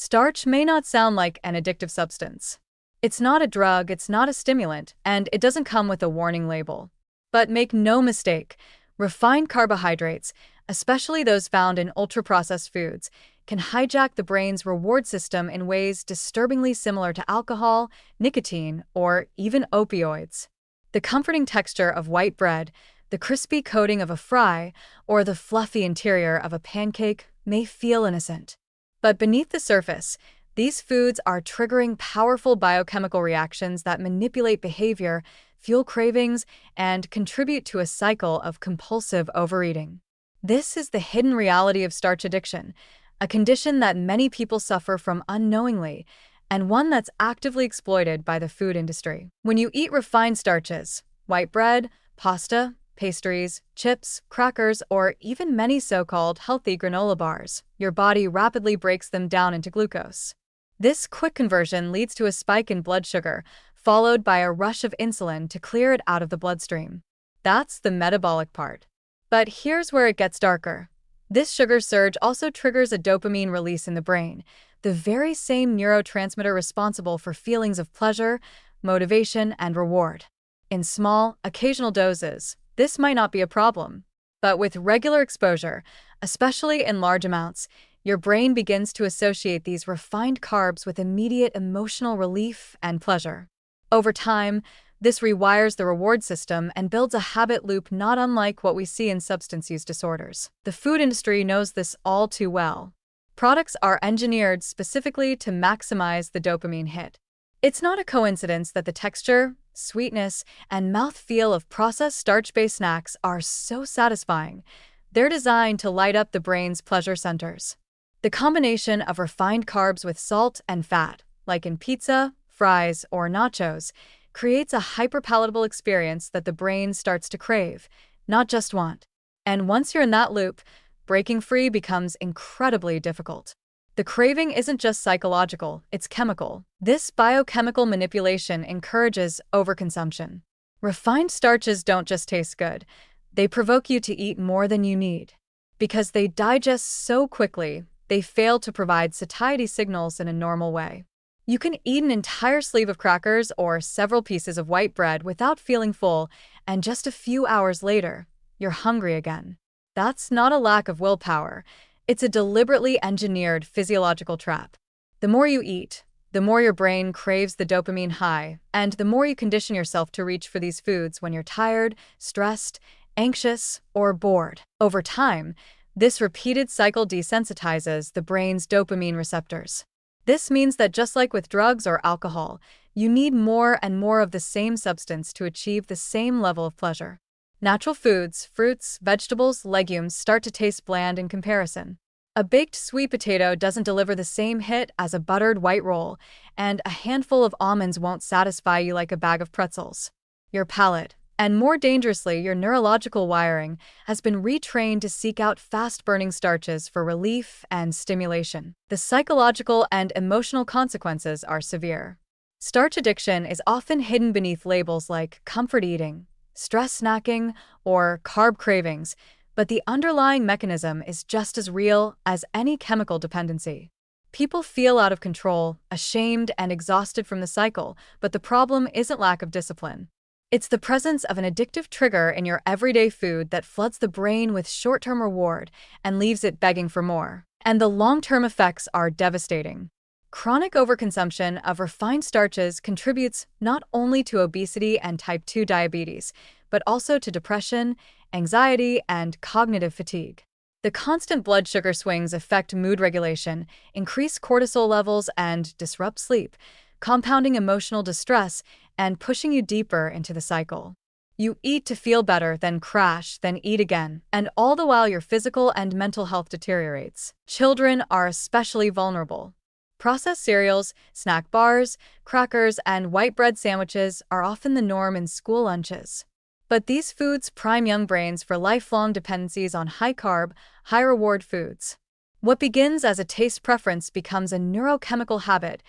Starch may not sound like an addictive substance. It's not a drug, it's not a stimulant, and it doesn't come with a warning label. But make no mistake, refined carbohydrates, especially those found in ultra-processed foods, can hijack the brain's reward system in ways disturbingly similar to alcohol, nicotine, or even opioids. The comforting texture of white bread, the crispy coating of a fry, or the fluffy interior of a pancake may feel innocent. But beneath the surface, these foods are triggering powerful biochemical reactions that manipulate behavior, fuel cravings, and contribute to a cycle of compulsive overeating. This is the hidden reality of starch addiction, a condition that many people suffer from unknowingly, and one that's actively exploited by the food industry. When you eat refined starches, white bread, pasta, pastries, chips, crackers, or even many so-called healthy granola bars, your body rapidly breaks them down into glucose. This quick conversion leads to a spike in blood sugar, followed by a rush of insulin to clear it out of the bloodstream. That's the metabolic part. But here's where it gets darker. This sugar surge also triggers a dopamine release in the brain, the very same neurotransmitter responsible for feelings of pleasure, motivation, and reward. In small, occasional doses, this might not be a problem. But with regular exposure, especially in large amounts, your brain begins to associate these refined carbs with immediate emotional relief and pleasure. Over time, this rewires the reward system and builds a habit loop not unlike what we see in substance use disorders. The food industry knows this all too well. Products are engineered specifically to maximize the dopamine hit. It's not a coincidence that the texture, sweetness, and mouthfeel of processed starch-based snacks are so satisfying. They're designed to light up the brain's pleasure centers. The combination of refined carbs with salt and fat, like in pizza, fries, or nachos, creates a hyperpalatable experience that the brain starts to crave, not just want. And once you're in that loop, breaking free becomes incredibly difficult. The craving isn't just psychological, it's chemical. This biochemical manipulation encourages overconsumption. Refined starches don't just taste good, they provoke you to eat more than you need. Because they digest so quickly, they fail to provide satiety signals in a normal way. You can eat an entire sleeve of crackers or several pieces of white bread without feeling full, and just a few hours later, you're hungry again. That's not a lack of willpower. It's a deliberately engineered physiological trap. The more you eat, the more your brain craves the dopamine high, and the more you condition yourself to reach for these foods when you're tired, stressed, anxious, or bored. Over time, this repeated cycle desensitizes the brain's dopamine receptors. This means that just like with drugs or alcohol, you need more and more of the same substance to achieve the same level of pleasure. Natural foods, fruits, vegetables, legumes start to taste bland in comparison. A baked sweet potato doesn't deliver the same hit as a buttered white roll, and a handful of almonds won't satisfy you like a bag of pretzels. Your palate, and more dangerously, your neurological wiring, has been retrained to seek out fast-burning starches for relief and stimulation. The psychological and emotional consequences are severe. Starch addiction is often hidden beneath labels like comfort eating, stress snacking, or carb cravings, but the underlying mechanism is just as real as any chemical dependency. People feel out of control, ashamed, and exhausted from the cycle, but the problem isn't lack of discipline. It's the presence of an addictive trigger in your everyday food that floods the brain with short-term reward and leaves it begging for more. And the long-term effects are devastating. Chronic overconsumption of refined starches contributes not only to obesity and type 2 diabetes, but also to depression, anxiety, and cognitive fatigue. The constant blood sugar swings affect mood regulation, increase cortisol levels, and disrupt sleep, compounding emotional distress and pushing you deeper into the cycle. You eat to feel better, then crash, then eat again, and all the while your physical and mental health deteriorates. Children are especially vulnerable. Processed cereals, snack bars, crackers, and white bread sandwiches are often the norm in school lunches. But these foods prime young brains for lifelong dependencies on high-carb, high-reward foods. What begins as a taste preference becomes a neurochemical habit,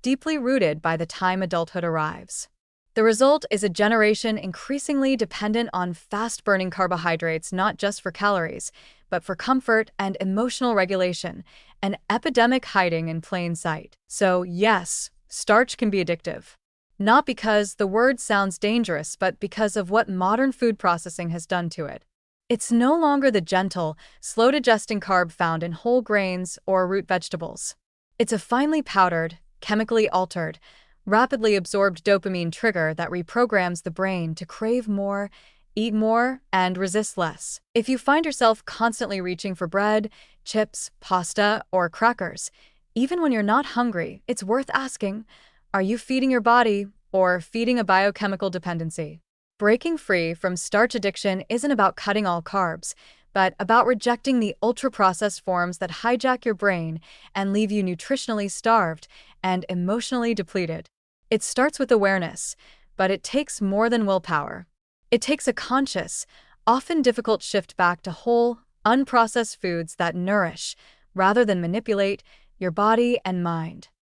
deeply rooted by the time adulthood arrives. The result is a generation increasingly dependent on fast-burning carbohydrates not just for calories, but for comfort and emotional regulation, an epidemic hiding in plain sight. So, yes, starch can be addictive. Not because the word sounds dangerous, but because of what modern food processing has done to it. It's no longer the gentle, slow-digesting carb found in whole grains or root vegetables. It's a finely powdered, chemically altered, rapidly absorbed dopamine trigger that reprograms the brain to crave more, eat more, and resist less. If you find yourself constantly reaching for bread, chips, pasta, or crackers, even when you're not hungry, it's worth asking, are you feeding your body or feeding a biochemical dependency? Breaking free from starch addiction isn't about cutting all carbs, but about rejecting the ultra-processed forms that hijack your brain and leave you nutritionally starved and emotionally depleted. It starts with awareness, but it takes more than willpower. It takes a conscious, often difficult shift back to whole, unprocessed foods that nourish, rather than manipulate, your body and mind.